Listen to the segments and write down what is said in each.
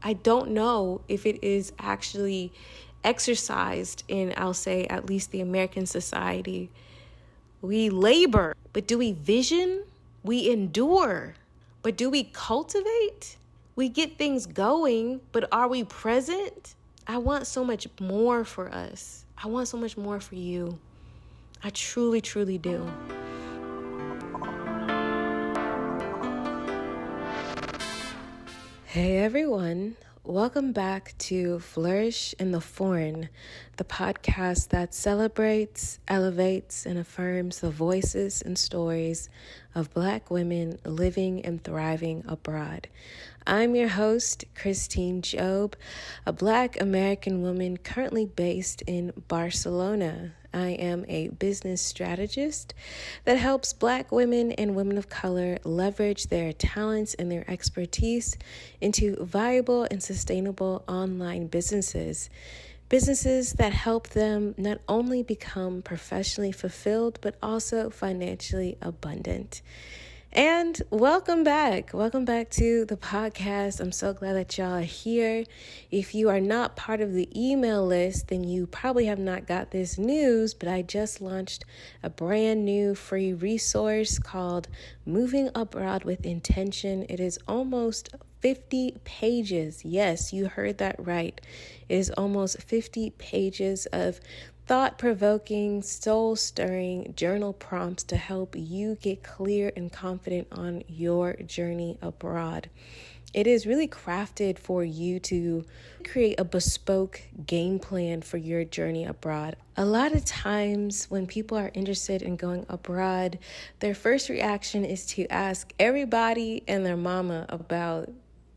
I don't know if it is actually exercised in, I'll say, at least the American society. We labor, but do we vision? We endure, but do we cultivate? We get things going, but are we present? I want so much more for us. I want so much more for you. I truly, truly do. Hey everyone, welcome back to Flourish in the Foreign, the podcast that celebrates, elevates, and affirms the voices and stories of Black women living and thriving abroad. I'm your host, Christine Job, a Black American woman currently based in Barcelona. I am a business strategist that helps Black women and women of color leverage their talents and their expertise into viable and sustainable online businesses. Businesses that help them not only become professionally fulfilled, but also financially abundant. And welcome back. Welcome back to the podcast. I'm so glad that y'all are here. If you are not part of the email list, then you probably have not got this news, but I just launched a brand new free resource called Moving Abroad with Intention. It is almost 50 pages. Yes, you heard that right. It is almost 50 pages of thought-provoking, soul-stirring journal prompts to help you get clear and confident on your journey abroad. It is really crafted for you to create a bespoke game plan for your journey abroad. A lot of times when people are interested in going abroad, their first reaction is to ask everybody and their mama about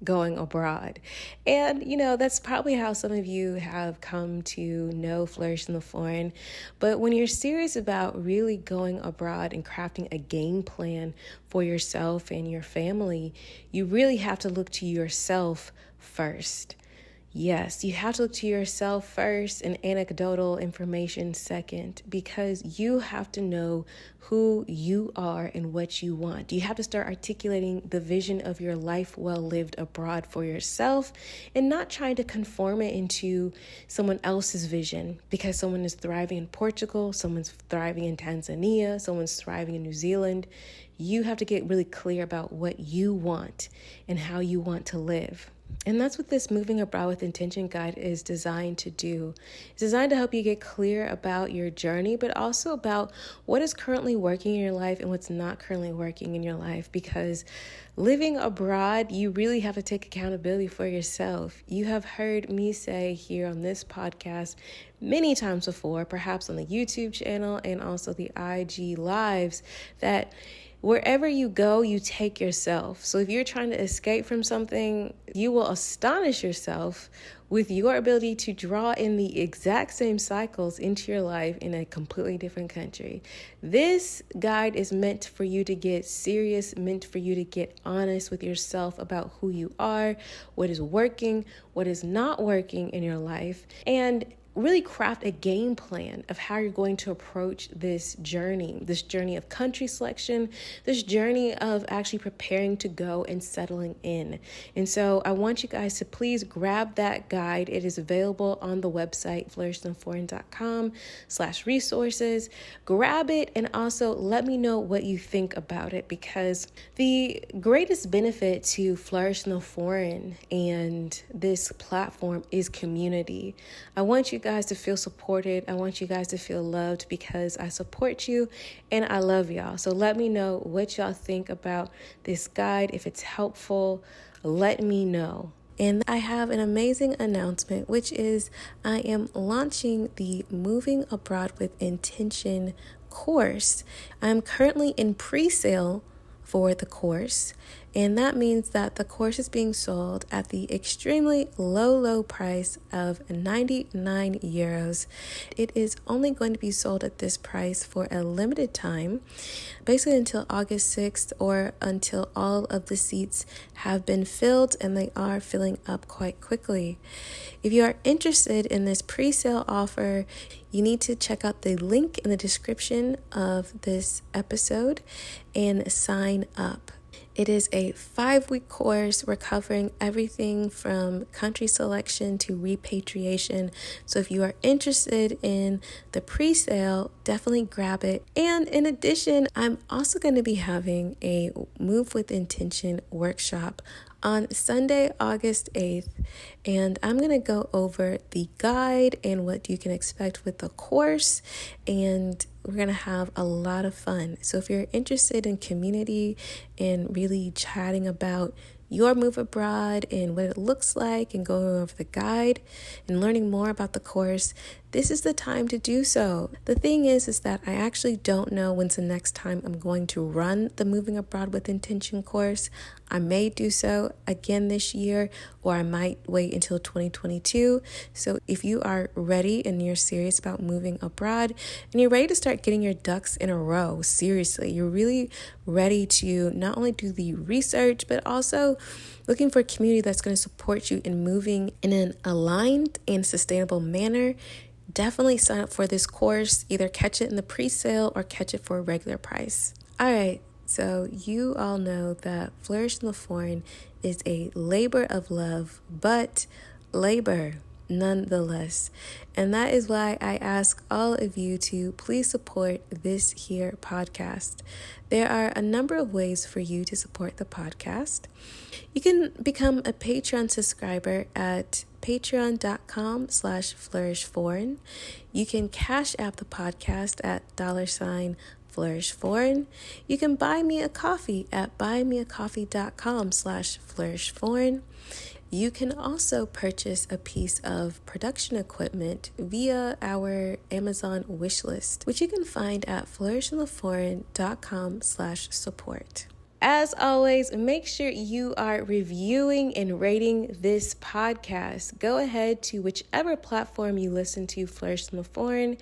going abroad. And, that's probably how some of you have come to know Flourish in the Foreign. But when you're serious about really going abroad and crafting a game plan for yourself and your family, you really have to look to yourself first. Yes, you have to look to yourself first and anecdotal information second, because you have to know who you are and what you want. You have to start articulating the vision of your life well lived abroad for yourself and not trying to conform it into someone else's vision because someone is thriving in Portugal, someone's thriving in Tanzania, someone's thriving in New Zealand. You have to get really clear about what you want and how you want to live. And that's what this Moving Abroad with Intention guide is designed to do. It's designed to help you get clear about your journey, but also about what is currently working in your life and what's not currently working in your life. Because living abroad, you really have to take accountability for yourself. You have heard me say here on this podcast many times before, perhaps on the YouTube channel and also the IG lives, that wherever you go, you take yourself. So if you're trying to escape from something, you will astonish yourself with your ability to draw in the exact same cycles into your life in a completely different country. This guide is meant for you to get serious, meant for you to get honest with yourself about who you are, what is working, what is not working in your life, and really craft a game plan of how you're going to approach this journey of country selection, this journey of actually preparing to go and settling in. And so I want you guys to please grab that guide. It is available on the website, flourishintheforeign.com/resources. Grab it and also let me know what you think about it, because the greatest benefit to Flourish in the Foreign and this platform is community. I want you guys to feel supported. I want you guys to feel loved because I support you and I love y'all. So let me know what y'all think about this guide. If it's helpful, let me know. And I have an amazing announcement, which is I am launching the Moving Abroad with Intention course. I'm currently in pre-sale for the course, and that means that the course is being sold at the extremely low price of 99 euros. It is only going to be sold at this price for a limited time, basically until August 6th, or until all of the seats have been filled, and they are filling up quite quickly. If you are interested in this pre-sale offer, you need to check out the link in the description of this episode and sign up. It is a 5-week course. We're covering everything from country selection to repatriation. So if you are interested in the pre-sale, definitely grab it. And in addition, I'm also going to be having a Move with Intention workshop on Sunday, August 8th, and I'm going to go over the guide and what you can expect with the course, and we're going to have a lot of fun. So if you're interested in community and really chatting about your move abroad and what it looks like and going over the guide and learning more about the course, this is the time to do so. The thing is that I actually don't know when's the next time I'm going to run the Moving Abroad with Intention course. I may do so again this year, or I might wait until 2022. So if you are ready and you're serious about moving abroad and you're ready to start getting your ducks in a row, seriously, you're really ready to not only do the research, but also looking for a community that's going to support you in moving in an aligned and sustainable manner, definitely sign up for this course. Either catch it in the pre-sale or catch it for a regular price. All right, so you all know that Flourish in the Foreign is a labor of love, but labor nonetheless. And that is why I ask all of you to please support this here podcast. There are a number of ways for you to support the podcast. You can become a Patreon subscriber at patreon.com/flourishforeign. You can cash app the podcast at $flourishforeign. You can buy me a coffee at buymeacoffee.com/flourishforeign. You can also purchase a piece of production equipment via our Amazon wishlist, which you can find at flourishintheforeign.com/support. As always, make sure you are reviewing and rating this podcast. Go ahead to whichever platform you listen to Flourish in the Foreign,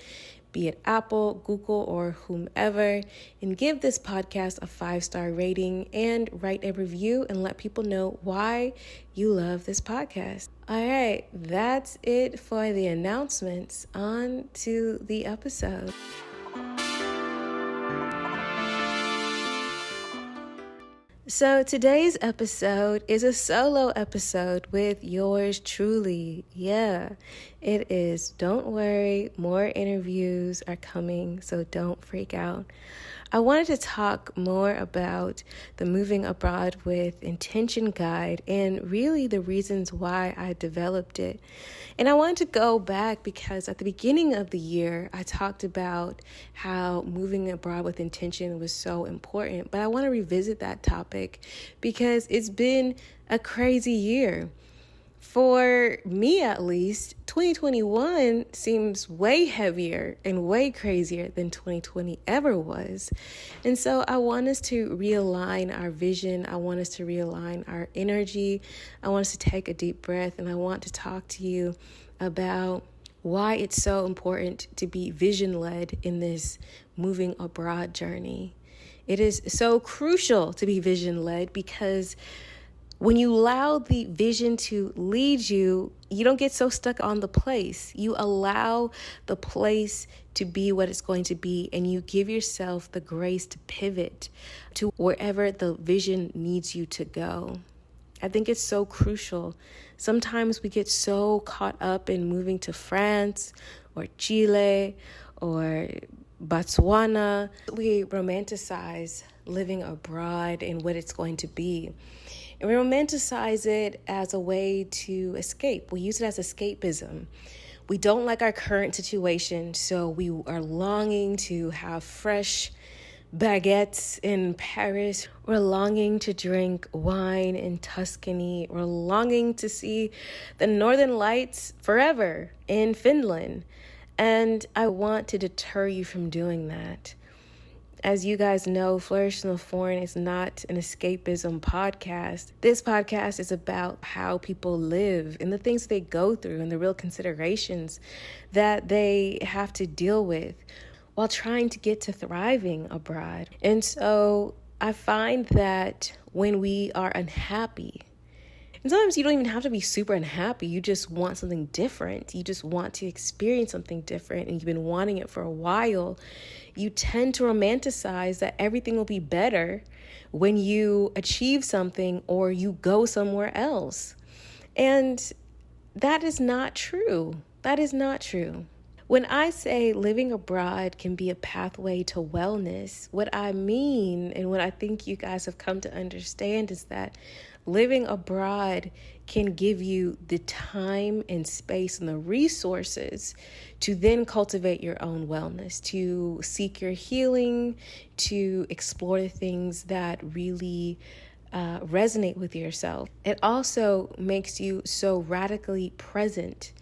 be it Apple, Google, or whomever, and give this podcast a 5-star rating and write a review and let people know why you love this podcast. All right, that's it for the announcements. On to the episode. So today's episode is a solo episode with yours truly. Yeah, it is. Don't worry, more interviews are coming, so don't freak out. I wanted to talk more about the Moving Abroad with Intention guide and really the reasons why I developed it. And I wanted to go back because at the beginning of the year, I talked about how moving abroad with intention was so important. But I want to revisit that topic because it's been a crazy year. For me, at least, 2021 seems way heavier and way crazier than 2020 ever was. And so I want us to realign our vision. I want us to realign our energy. I want us to take a deep breath. And I want to talk to you about why it's so important to be vision-led in this moving abroad journey. It is so crucial to be vision-led because when you allow the vision to lead you, you don't get so stuck on the place. You allow the place to be what it's going to be, and you give yourself the grace to pivot to wherever the vision needs you to go. I think it's so crucial. Sometimes we get so caught up in moving to France or Chile or Botswana. We romanticize living abroad and what it's going to be. And we romanticize it as a way to escape. We use it as escapism. We don't like our current situation, so we are longing to have fresh baguettes in Paris. We're longing to drink wine in Tuscany. We're longing to see the Northern Lights forever in Finland. And I want to deter you from doing that. As you guys know, Flourish in the Foreign is not an escapism podcast. This podcast is about how people live and the things they go through and the real considerations that they have to deal with while trying to get to thriving abroad. And so I find that when we are unhappy, And sometimes you don't even have to be super unhappy. You just want something different. You just want to experience something different, and you've been wanting it for a while. You tend to romanticize that everything will be better when you achieve something or you go somewhere else. And that is not true. That is not true. When I say living abroad can be a pathway to wellness, what I mean and what I think you guys have come to understand is that living abroad can give you the time and space and the resources to then cultivate your own wellness, to seek your healing, to explore the things that really resonate with yourself. It also makes you so radically present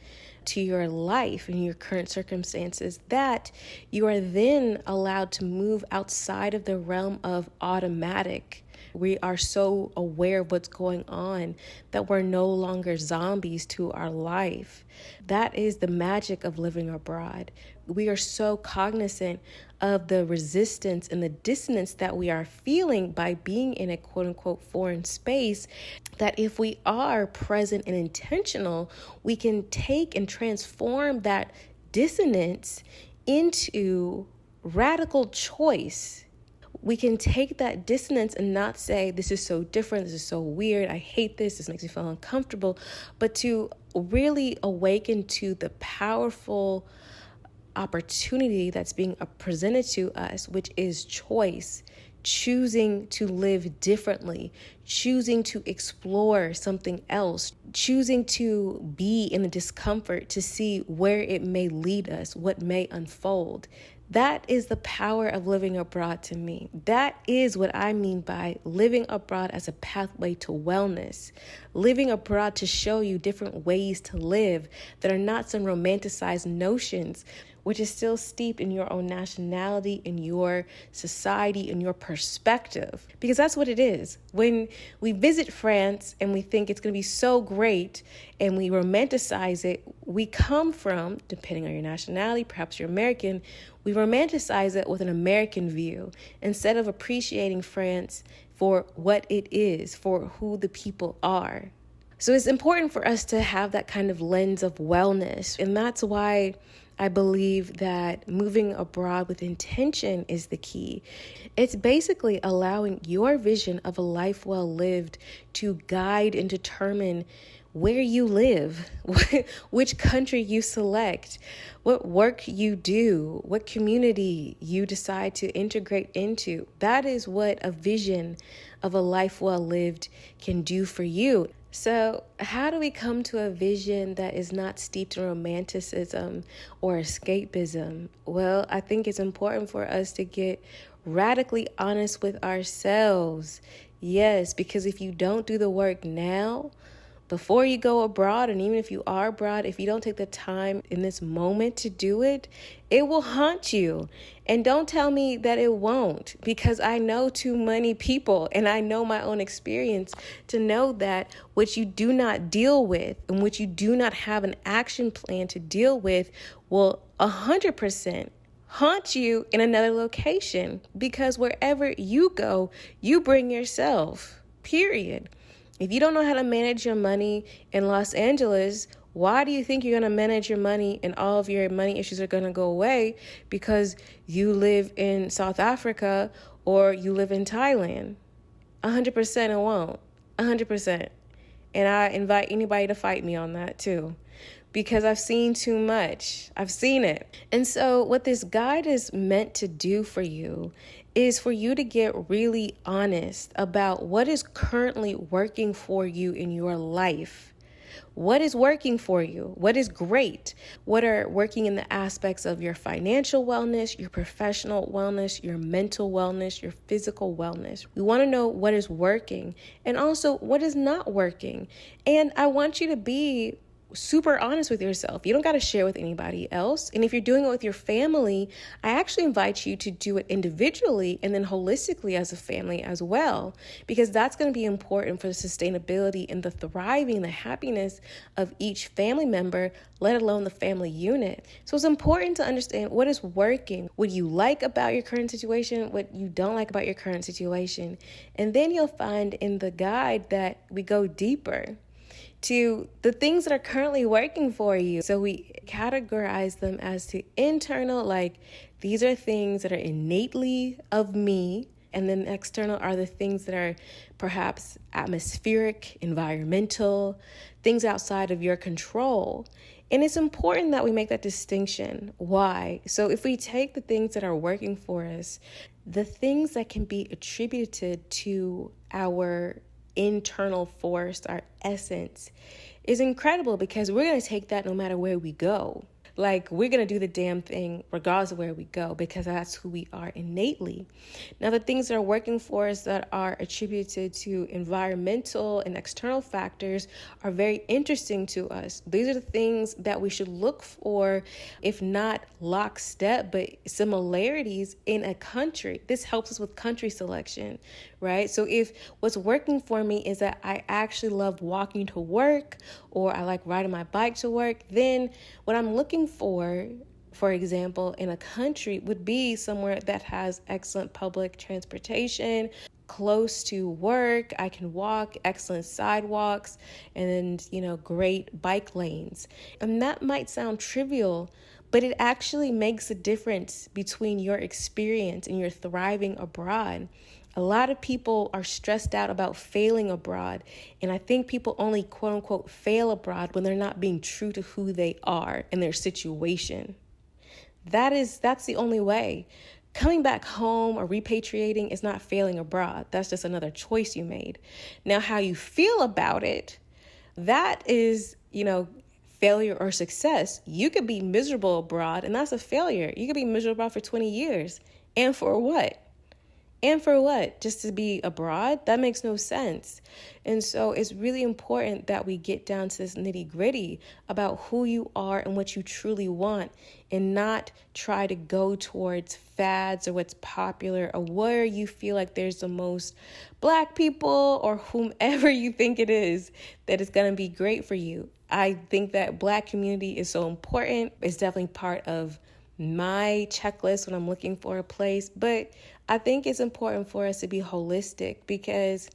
to your life and your current circumstances that you are then allowed to move outside of the realm of automatic. We are so aware of what's going on that we're no longer zombies to our life. That is the magic of living abroad. We are so cognizant of the resistance and the dissonance that we are feeling by being in a quote unquote foreign space, that if we are present and intentional, we can take and transform that dissonance into radical choice. We can take that dissonance and not say, this is so different, this is so weird, I hate this makes me feel uncomfortable, but to really awaken to the powerful opportunity that's being presented to us, which is choice, choosing to live differently, choosing to explore something else, choosing to be in the discomfort to see where it may lead us, what may unfold. That is the power of living abroad to me. That is what I mean by living abroad as a pathway to wellness. Living abroad to show you different ways to live that are not some romanticized notions, which is still steeped in your own nationality, in your society, in your perspective. Because that's what it is. When we visit France and we think it's going to be so great and we romanticize it, we come from, depending on your nationality, perhaps you're American, we romanticize it with an American view instead of appreciating France for what it is, for who the people are. So it's important for us to have that kind of lens of wellness. And that's why I believe that moving abroad with intention is the key. It's basically allowing your vision of a life well lived to guide and determine where you live, which country you select, what work you do, what community you decide to integrate into. That is what a vision of a life well lived can do for you. So how do we come to a vision that is not steeped in romanticism or escapism? Well, I think it's important for us to get radically honest with ourselves. Yes, because if you don't do the work now, before you go abroad, and even if you are abroad, if you don't take the time in this moment to do it, it will haunt you. And don't tell me that it won't, because I know too many people and I know my own experience to know that what you do not deal with and what you do not have an action plan to deal with will 100% haunt you in another location, because wherever you go, you bring yourself, period. If you don't know how to manage your money in Los Angeles, why do you think you're going to manage your money and all of your money issues are going to go away because you live in South Africa or you live in Thailand? 100% it won't. 100%. And I invite anybody to fight me on that too, because I've seen too much. I've seen it. And so what this guide is meant to do for you is for you to get really honest about what is currently working for you in your life. What is working for you? What is great? What are working in the aspects of your financial wellness, your professional wellness, your mental wellness, your physical wellness? We want to know what is working and also what is not working. And I want you to be super honest with yourself. You don't got to share with anybody else. And if you're doing it with your family, I actually invite you to do it individually and then holistically as a family as well, because that's going to be important for the sustainability and the thriving, the happiness of each family member, let alone the family unit. So it's important to understand what is working, what you like about your current situation, what you don't like about your current situation. And then you'll find in the guide that we go deeper. to the things that are currently working for you. So we categorize them as to internal, like these are things that are innately of me. And then external are the things that are perhaps atmospheric, environmental, things outside of your control. And it's important that we make that distinction. Why? So if we take the things that are working for us, the things that can be attributed to our internal force, our essence, is incredible because we're going to take that no matter where we go. Like, we're going to do the damn thing regardless of where we go because that's who we are innately. Now, the things that are working for us that are attributed to environmental and external factors are very interesting to us. These are the things that we should look for, if not lockstep, but similarities in a country. This helps us with country selection, right? So if what's working for me is that I actually love walking to work or I like riding my bike to work, then what I'm looking for example, in a country would be somewhere that has excellent public transportation, close to work, I can walk, excellent sidewalks, and great bike lanes. And that might sound trivial, but it actually makes a difference between your experience and your thriving abroad. A lot of people are stressed out about failing abroad. And I think people only quote unquote fail abroad when they're not being true to who they are and their situation. That's the only way. Coming back home or repatriating is not failing abroad. That's just another choice you made. Now, how you feel about it, that is, failure or success. You could be miserable abroad and that's a failure. You could be miserable abroad for 20 years. And for what? And for what? Just to be abroad? That makes no sense. And so it's really important that we get down to this nitty gritty about who you are and what you truly want and not try to go towards fads or what's popular or where you feel like there's the most Black people or whomever you think it is that is going to be great for you. I think that Black community is so important. It's definitely part of my checklist when I'm looking for a place, but I think it's important for us to be holistic because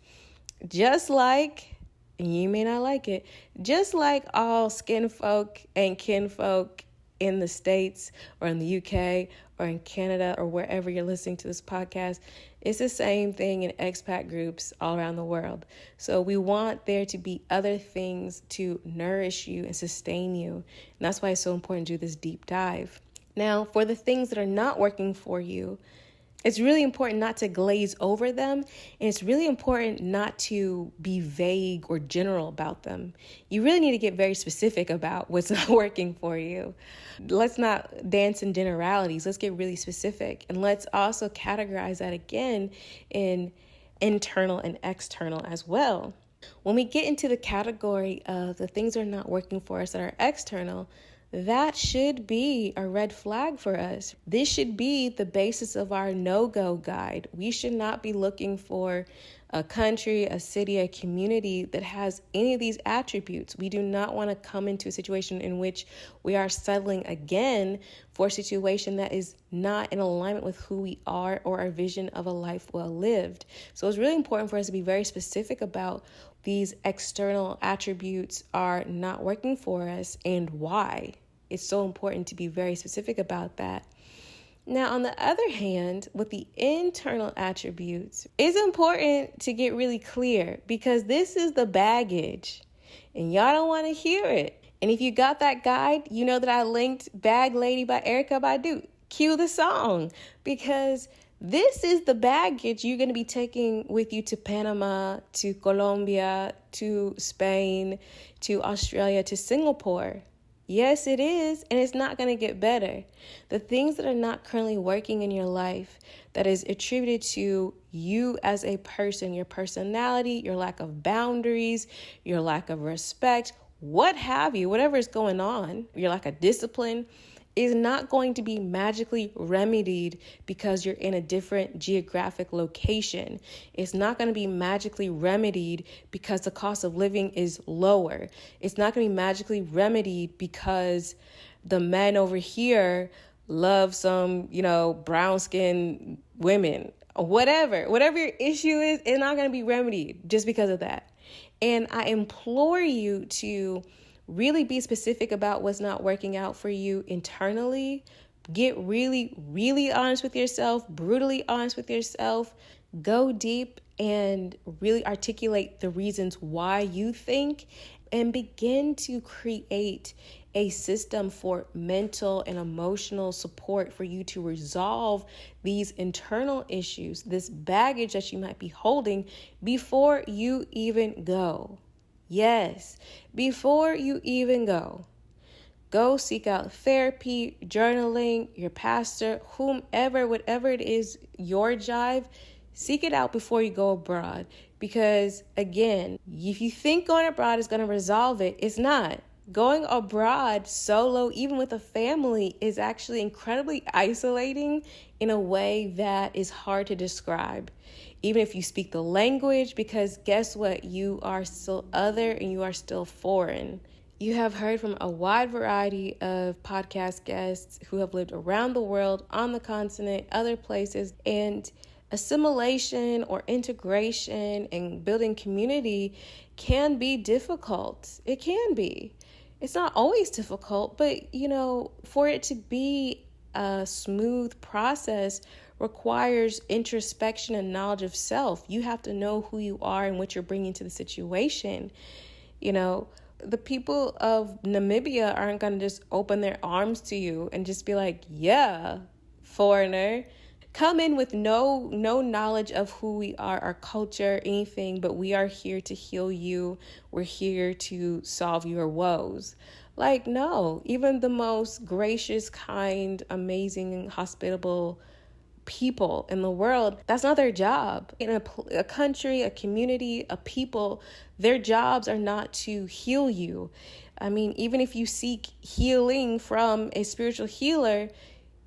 just like, and you may not like it, just like all skin folk and kinfolk in the States or in the UK or in Canada or wherever you're listening to this podcast, it's the same thing in expat groups all around the world. So we want there to be other things to nourish you and sustain you. And that's why it's so important to do this deep dive. Now, for the things that are not working for you, it's really important not to glaze over them, and it's really important not to be vague or general about them. You really need to get very specific about what's not working for you. Let's not dance in generalities. Let's get really specific, and let's also categorize that again in internal and external as well. When we get into the category of the things that are not working for us that are external, that should be a red flag for us. This should be the basis of our no-go guide. We should not be looking for a country, a city, a community that has any of these attributes. We do not want to come into a situation in which we are settling again for a situation that is not in alignment with who we are or our vision of a life well lived. So it's really important for us to be very specific about these external attributes are not working for us and why. It's so important to be very specific about that. Now, on the other hand, with the internal attributes, it's important to get really clear because this is the baggage and y'all don't want to hear it. And if you got that guide, you know that I linked Bag Lady by Erykah Badu. Cue the song because this is the baggage you're going to be taking with you to Panama, to Colombia, to Spain, to Australia, to Singapore. Yes, it is, and it's not going to get better. The things that are not currently working in your life that is attributed to you as a person, your personality, your lack of boundaries, your lack of respect, what have you, whatever is going on, your lack of discipline, is not going to be magically remedied because you're in a different geographic location. It's not going to be magically remedied because the cost of living is lower. It's not going to be magically remedied because the men over here love some, brown skinned women. Whatever your issue is, it's not going to be remedied just because of that. And I implore you to really be specific about what's not working out for you internally. Get really, really honest with yourself, brutally honest with yourself. Go deep and really articulate the reasons why you think, and begin to create a system for mental and emotional support for you to resolve these internal issues, this baggage that you might be holding before you even go. Yes, before you even go. Go seek out therapy, journaling, your pastor, whomever, whatever it is, your jive. Seek it out before you go abroad. Because again, if you think going abroad is going to resolve it, it's not. Going abroad solo, even with a family, is actually incredibly isolating in a way that is hard to describe. Even if you speak the language, because guess what? You are still other and you are still foreign. You have heard from a wide variety of podcast guests who have lived around the world, on the continent, other places, and assimilation or integration and building community can be difficult. It can be. It's not always difficult, but for it to be a smooth process requires introspection and knowledge of self. You have to know who you are and what you're bringing to the situation. The people of Namibia aren't going to just open their arms to you and just be like, yeah, foreigner. Come in with no knowledge of who we are, our culture, anything, but we are here to heal you. We're here to solve your woes. Like, no, even the most gracious, kind, amazing, hospitable people in the world, that's not their job. In a country, a community, a people, their jobs are not to heal you. I mean, even if you seek healing from a spiritual healer,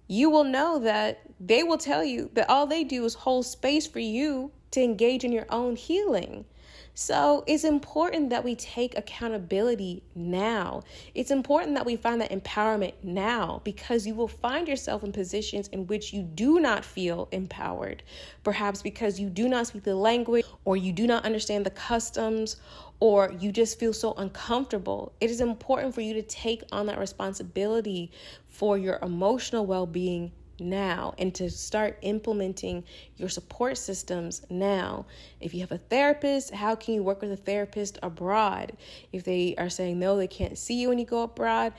you will know that they will tell you that all they do is hold space for you to engage in your own healing. So it's important that we take accountability now. It's important that we find that empowerment now, because you will find yourself in positions in which you do not feel empowered, perhaps because you do not speak the language, or you do not understand the customs, or you just feel so uncomfortable. It is important for you to take on that responsibility for your emotional well-being now, and to start implementing your support systems now. If you have a therapist, how can you work with a therapist abroad? If they are saying no, they can't see you when you go abroad,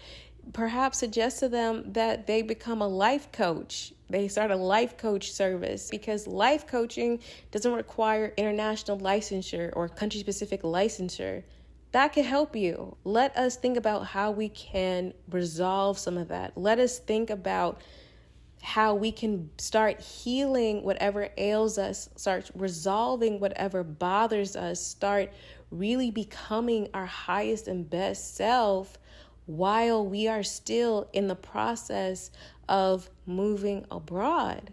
perhaps suggest to them that they become a life coach. They start a life coach service, because life coaching doesn't require international licensure or country-specific licensure. That could help you. Let us think about how we can resolve some of that. Let us think about how we can start healing whatever ails us, start resolving whatever bothers us, start really becoming our highest and best self while we are still in the process of moving abroad.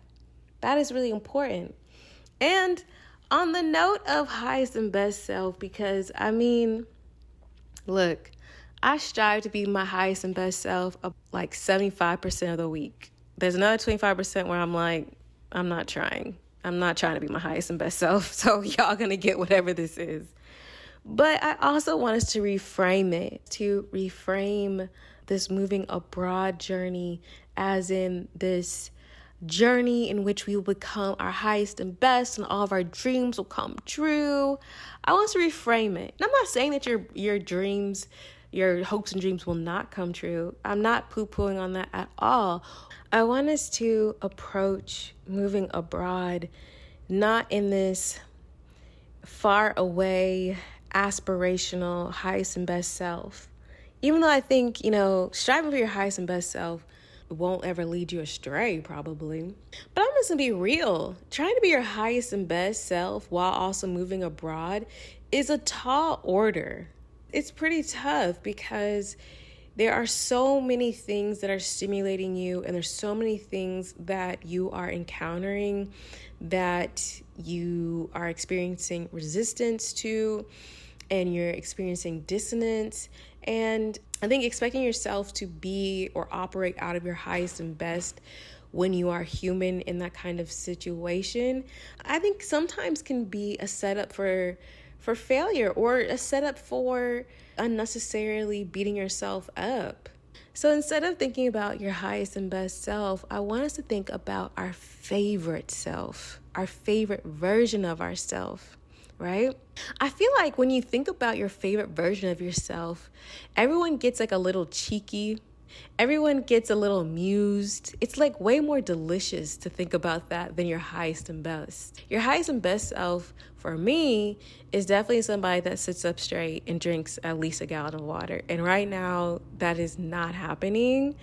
That is really important. And on the note of highest and best self, because look, I strive to be my highest and best self like 75% of the week. There's another 25% where I'm like, I'm not trying to be my highest and best self. So y'all gonna get whatever this is. But I also want us to reframe this moving abroad journey as in this journey in which we will become our highest and best, and all of our dreams will come true. I want us to reframe it. And I'm not saying that your dreams, your hopes and dreams will not come true. I'm not poo-pooing on that at all. I want us to approach moving abroad not in this far away, aspirational, highest and best self. Even though I think, striving for your highest and best self won't ever lead you astray, probably. But I'm just gonna be real. Trying to be your highest and best self while also moving abroad is a tall order. It's pretty tough, because there are so many things that are stimulating you, and there's so many things that you are encountering that you are experiencing resistance to, and you're experiencing dissonance. And I think expecting yourself to be or operate out of your highest and best when you are human in that kind of situation, I think sometimes can be a setup for for failure or a setup for unnecessarily beating yourself up. So instead of thinking about your highest and best self, I want us to think about our favorite self, our favorite version of ourself, right? I feel like when you think about your favorite version of yourself, everyone gets like a little cheeky. Everyone gets a little amused. It's like way more delicious to think about that than your highest and best. Your highest and best self, for me, is definitely somebody that sits up straight and drinks at least a gallon of water. And right now, that is not happening.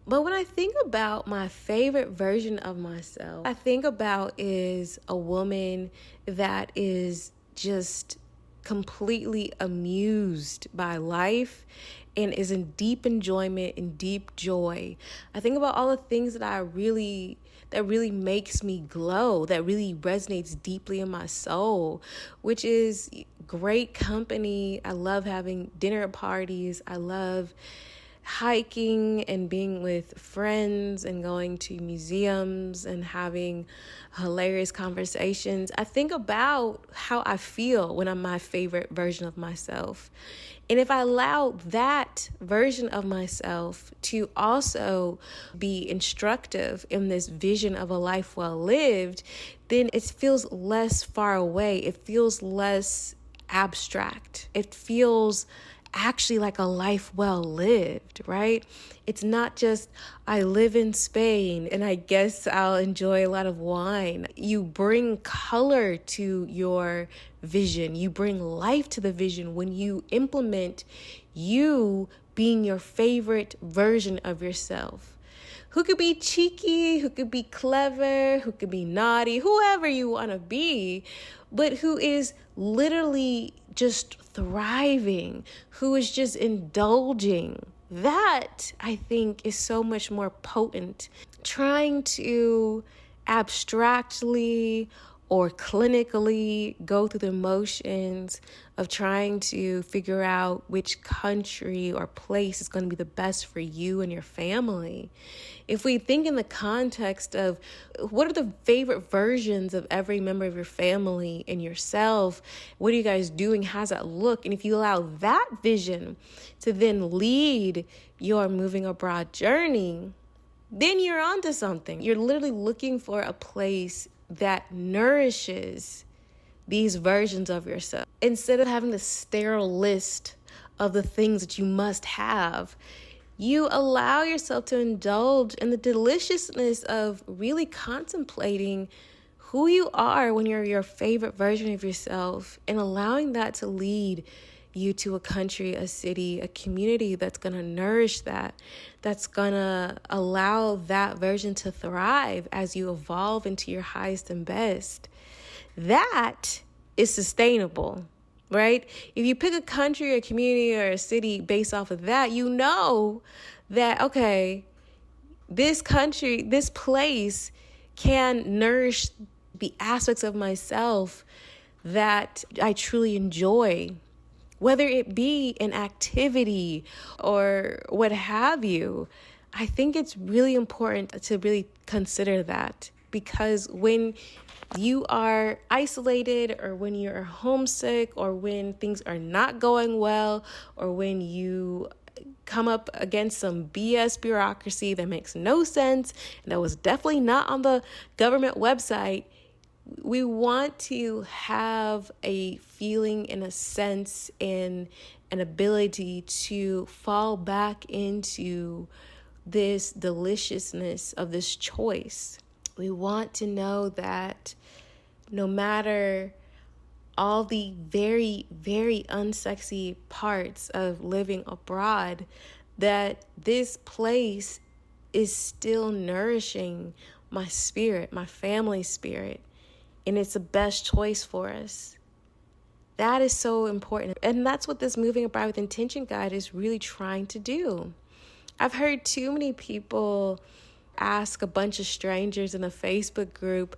But when I think about my favorite version of myself, I think about is a woman that is just completely amused by life and is in deep enjoyment and deep joy. I think about all the things that really makes me glow, that really resonates deeply in my soul, which is great company. I love having dinner parties. I love hiking and being with friends and going to museums and having hilarious conversations. I think about how I feel when I'm my favorite version of myself. And if I allow that version of myself to also be instructive in this vision of a life well lived, then it feels less far away. It feels less abstract. It feels actually like a life well lived, right? It's not just, I live in Spain and I guess I'll enjoy a lot of wine. You bring color to your vision. You bring life to the vision when you implement you being your favorite version of yourself. Who could be cheeky, who could be clever, who could be naughty, whoever you want to be, but who is literally just thriving, who is just indulging. That, I think, is so much more potent. Trying to abstractly or clinically go through the motions of trying to figure out which country or place is going to be the best for you and your family. If we think in the context of what are the favorite versions of every member of your family and yourself, what are you guys doing? How's that look? And if you allow that vision to then lead your moving abroad journey, then you're onto something. You're literally looking for a place that nourishes these versions of yourself. Instead of having the sterile list of the things that you must have, you allow yourself to indulge in the deliciousness of really contemplating who you are when you're your favorite version of yourself and allowing that to lead you to a country, a city, a community that's going to nourish that, that's going to allow that version to thrive as you evolve into your highest and best. That is sustainable, right? If you pick a country, a community, or a city based off of that, you know that, okay, this country, this place can nourish the aspects of myself that I truly enjoy. Whether it be an activity or what have you, I think it's really important to really consider that, because when you are isolated or when you're homesick or when things are not going well or when you come up against some BS bureaucracy that makes no sense and that was definitely not on the government website, we want to have a feeling and a sense and an ability to fall back into this deliciousness of this choice. We want to know that no matter all the very, very unsexy parts of living abroad, that this place is still nourishing my spirit, my family spirit. And it's the best choice for us. That is so important. And that's what this Moving Abroad with Intention guide is really trying to do. I've heard too many people ask a bunch of strangers in a Facebook group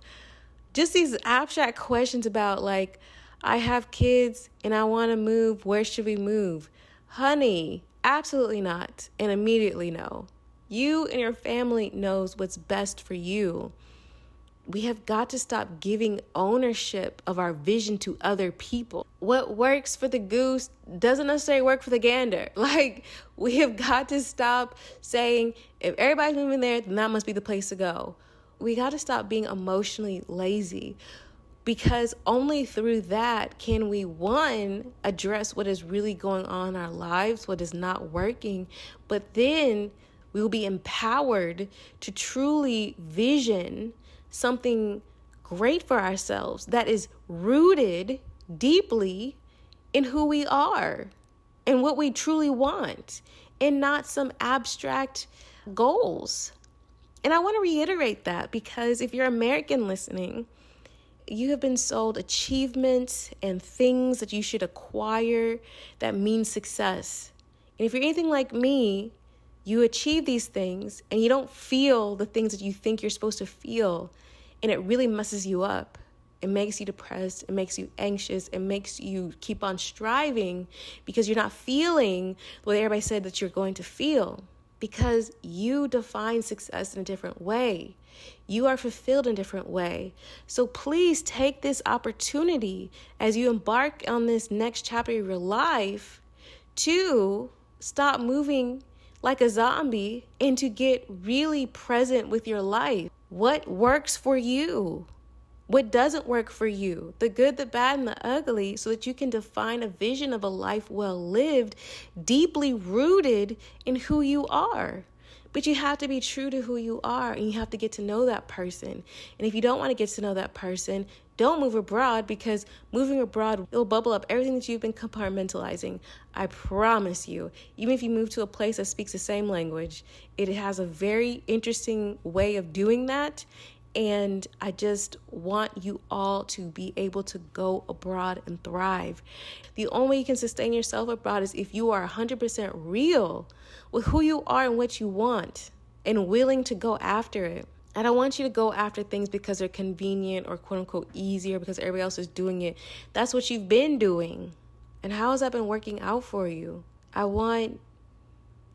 just these abstract questions about like, I have kids and I want to move. Where should we move? Honey, absolutely not. And immediately no. You and your family knows what's best for you. We have got to stop giving ownership of our vision to other people. What works for the goose doesn't necessarily work for the gander. Like, we have got to stop saying, if everybody's moving there, then that must be the place to go. We got to stop being emotionally lazy, because only through that can we, one, address what is really going on in our lives, what is not working, but then we will be empowered to truly vision something great for ourselves that is rooted deeply in who we are and what we truly want, and not some abstract goals. And I want to reiterate that, because if you're American listening, you have been sold achievements and things that you should acquire that mean success. And if you're anything like me, you achieve these things and you don't feel the things that you think you're supposed to feel. And it really messes you up. It makes you depressed. It makes you anxious. It makes you keep on striving because you're not feeling what everybody said that you're going to feel, because you define success in a different way. You are fulfilled in a different way. So please take this opportunity as you embark on this next chapter of your life to stop moving like a zombie and to get really present with your life. What works for you? What doesn't work for you? The good, the bad, and the ugly, so that you can define a vision of a life well lived, deeply rooted in who you are. But you have to be true to who you are, and you have to get to know that person. And if you don't want to get to know that person, don't move abroad, because moving abroad will bubble up everything that you've been compartmentalizing. I promise you, even if you move to a place that speaks the same language, it has a very interesting way of doing that. And I just want you all to be able to go abroad and thrive. The only way you can sustain yourself abroad is if you are 100% real with who you are and what you want, and willing to go after it. I don't want you to go after things because they're convenient or quote unquote easier because everybody else is doing it. That's what you've been doing. And how has that been working out for you? I want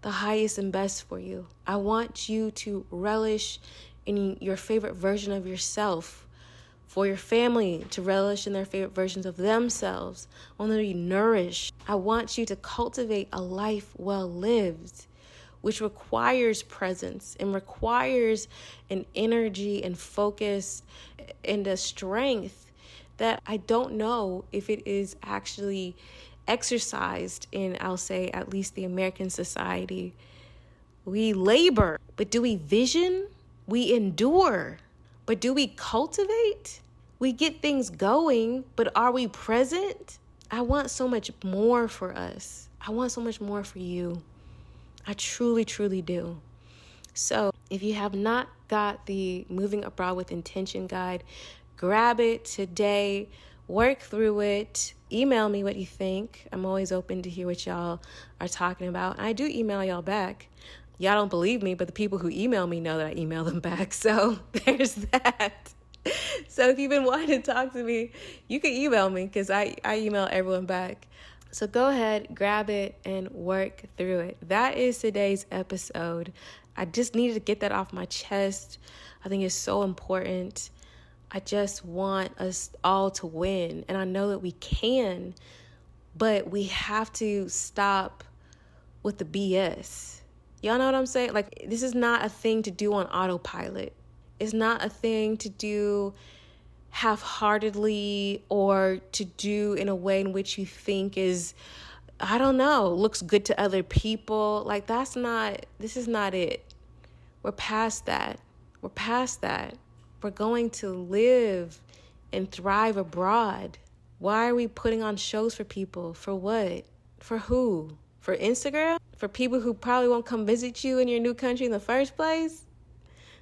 the highest and best for you. I want you to relish in your favorite version of yourself, for your family to relish in their favorite versions of themselves. I want them to be nourished. I want you to cultivate a life well lived, which requires presence and requires an energy and focus and a strength that I don't know if it is actually exercised in, I'll say, at least the American society. We labor, but do we vision? We endure, but do we cultivate? We get things going, but are we present? I want so much more for us. I want so much more for you. I truly, truly do. So if you have not got the Moving Abroad with Intention guide, grab it today, work through it, email me what you think. I'm always open to hear what y'all are talking about. And I do email y'all back. Y'all don't believe me, but the people who email me know that I email them back. So there's that. So if you've been wanting to talk to me, you can email me, because I email everyone back. So go ahead, grab it, and work through it. That is today's episode. I just needed to get that off my chest. I think it's so important. I just want us all to win. And I know that we can, but we have to stop with the BS. Y'all know what I'm saying? Like, this is not a thing to do on autopilot. It's not a thing to do half-heartedly or to do in a way in which you think is, I don't know, looks good to other people. Like, this is not it. We're past that. We're past that. We're going to live and thrive abroad. Why are we putting on shows for people? For what? For who? For Instagram? For people who probably won't come visit you in your new country in the first place?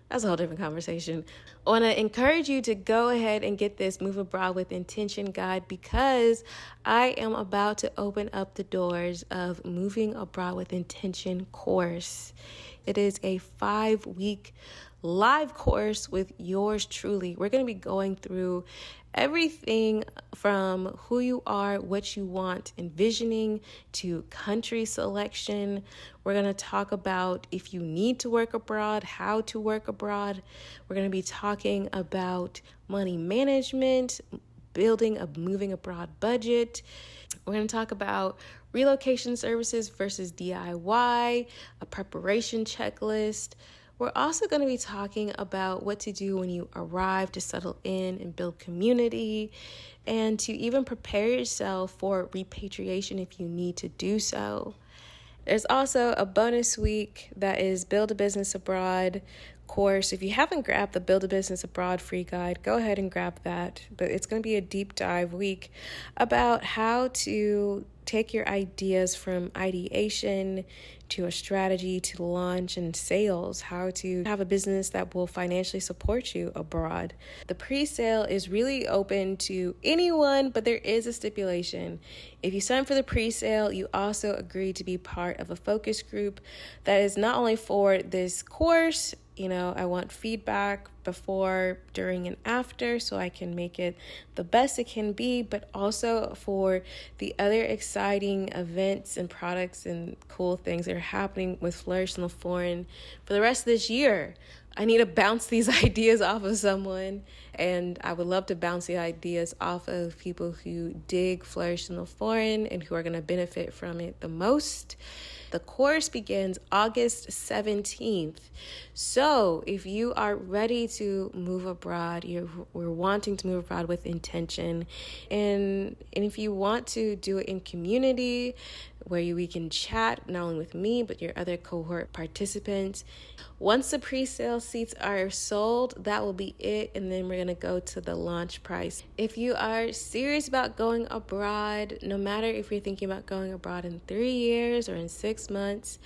That's a whole different conversation. I want to encourage you to go ahead and get this Move Abroad with Intention guide, because I am about to open up the doors of Moving Abroad with Intention course. It is a 5-week live course with yours truly. We're going to be going through everything from who you are, what you want, envisioning, to country selection. We're going to talk about if you need to work abroad, how to work abroad. We're going to be talking about money management, building a moving abroad budget. We're going to talk about relocation services versus DIY, a preparation checklist. We're also going to be talking about what to do when you arrive to settle in and build community, and to even prepare yourself for repatriation if you need to do so. There's also a bonus week that is Build a Business Abroad course. If you haven't grabbed the Build a Business Abroad free guide, go ahead and grab that. But it's going to be a deep dive week about how to take your ideas from ideation to a strategy to launch and sales, how to have a business that will financially support you abroad. The pre-sale is really open to anyone, but there is a stipulation. If you sign for the pre-sale, you also agree to be part of a focus group that is not only for this course. I want feedback before, during, and after so I can make it the best it can be, but also for the other exciting events and products and cool things that are happening with Flourish in the Foreign for the rest of this year. I need to bounce these ideas off of someone, and I would love to bounce the ideas off of people who dig Flourish in the Foreign and who are going to benefit from it the most. The course begins August 17th. So if you are ready to move abroad, we're wanting to move abroad with intention, and if you want to do it in community where we can chat not only with me but your other cohort participants. Once the pre-sale seats are sold, that will be it, and then we're going to go to the launch price. If you are serious about going abroad, no matter if you're thinking about going abroad in 3 years or in 6 months,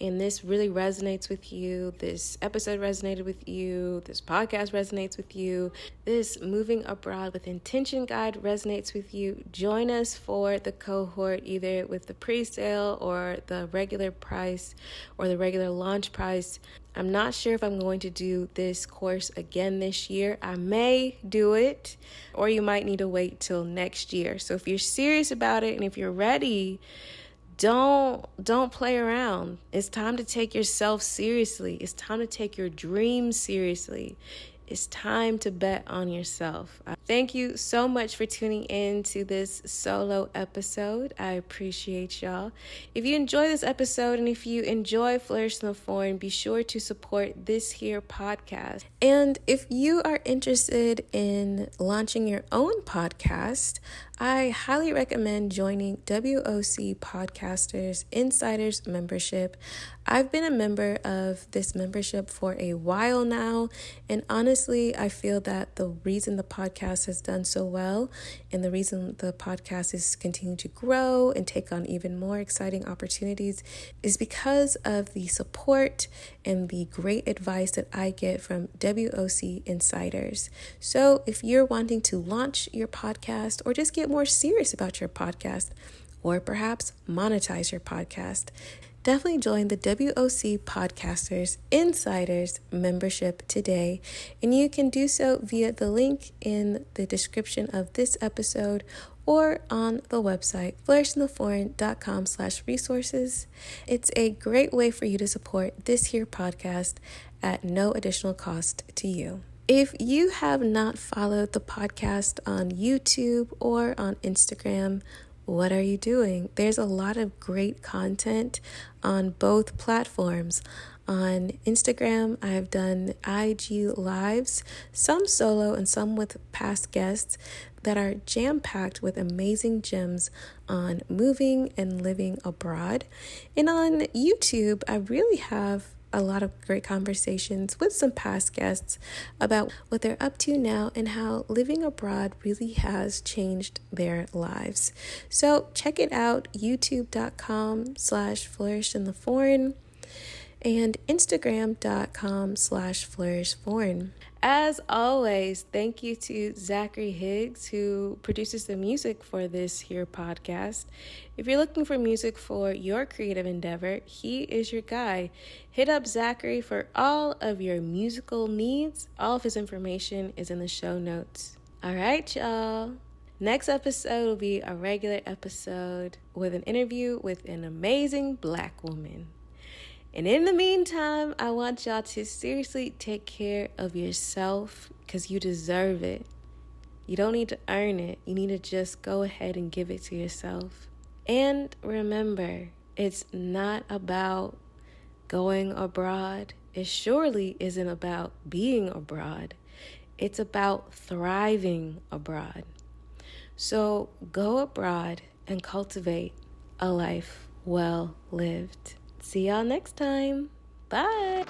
and this really resonates with you, this episode resonated with you, this podcast resonates with you, this moving abroad with intention guide resonates with you, join us for the cohort either with the pre-sale or the regular price or the regular launch price. I'm not sure if I'm going to do this course again this year. I may do it, or you might need to wait till next year. So if you're serious about it and if you're ready, don't play around. It's time to take yourself seriously. It's time to take your dreams seriously. It's time to bet on yourself. Thank you so much for tuning in to this solo episode. I appreciate y'all. If you enjoy this episode and if you enjoy Flourish in the Foreign, be sure to support this here podcast. And if you are interested in launching your own podcast, I highly recommend joining WOC Podcasters Insiders membership. I've been a member of this membership for a while now, and honestly, I feel that the reason the podcast has done so well and the reason the podcast is continuing to grow and take on even more exciting opportunities is because of the support and the great advice that I get from WOC Insiders. So if you're wanting to launch your podcast or just get more serious about your podcast, or perhaps monetize your podcast, definitely join the WOC Podcasters Insiders membership today, and you can do so via the link in the description of this episode or on the website flourishintheforeign.com/resources. It's a great way for you to support this here podcast at no additional cost to you. If you have not followed the podcast on YouTube or on Instagram, what are you doing? There's a lot of great content on both platforms. On Instagram, I have done IG lives, some solo and some with past guests that are jam-packed with amazing gems on moving and living abroad. And on YouTube, I really have a lot of great conversations with some past guests about what they're up to now and how living abroad really has changed their lives. So check it out, youtube.com/flourishintheforeign. and Instagram.com/flourishforeign. As always, thank you to Zachary Higgs, who produces the music for this here podcast. If you're looking for music for your creative endeavor, he is your guy. Hit up Zachary for all of your musical needs. All of his information is in the show notes. All right, y'all. Next episode will be a regular episode with an interview with an amazing Black woman. And in the meantime, I want y'all to seriously take care of yourself because you deserve it. You don't need to earn it. You need to just go ahead and give it to yourself. And remember, it's not about going abroad. It surely isn't about being abroad. It's about thriving abroad. So go abroad and cultivate a life well lived. See y'all next time. Bye.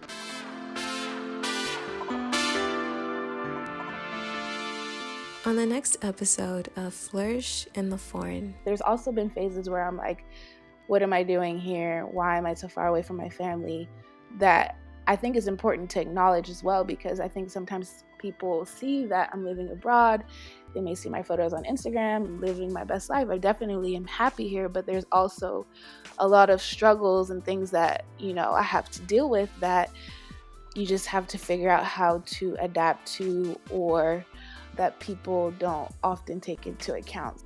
On the next episode of Flourish in the Foreign. There's also been phases where I'm like, what am I doing here? Why am I so far away from my family? That I think is important to acknowledge as well, because I think sometimes people see that I'm living abroad. They may see my photos on Instagram, living my best life. I definitely am happy here, but there's also a lot of struggles and things that, I have to deal with that you just have to figure out how to adapt to, or that people don't often take into account.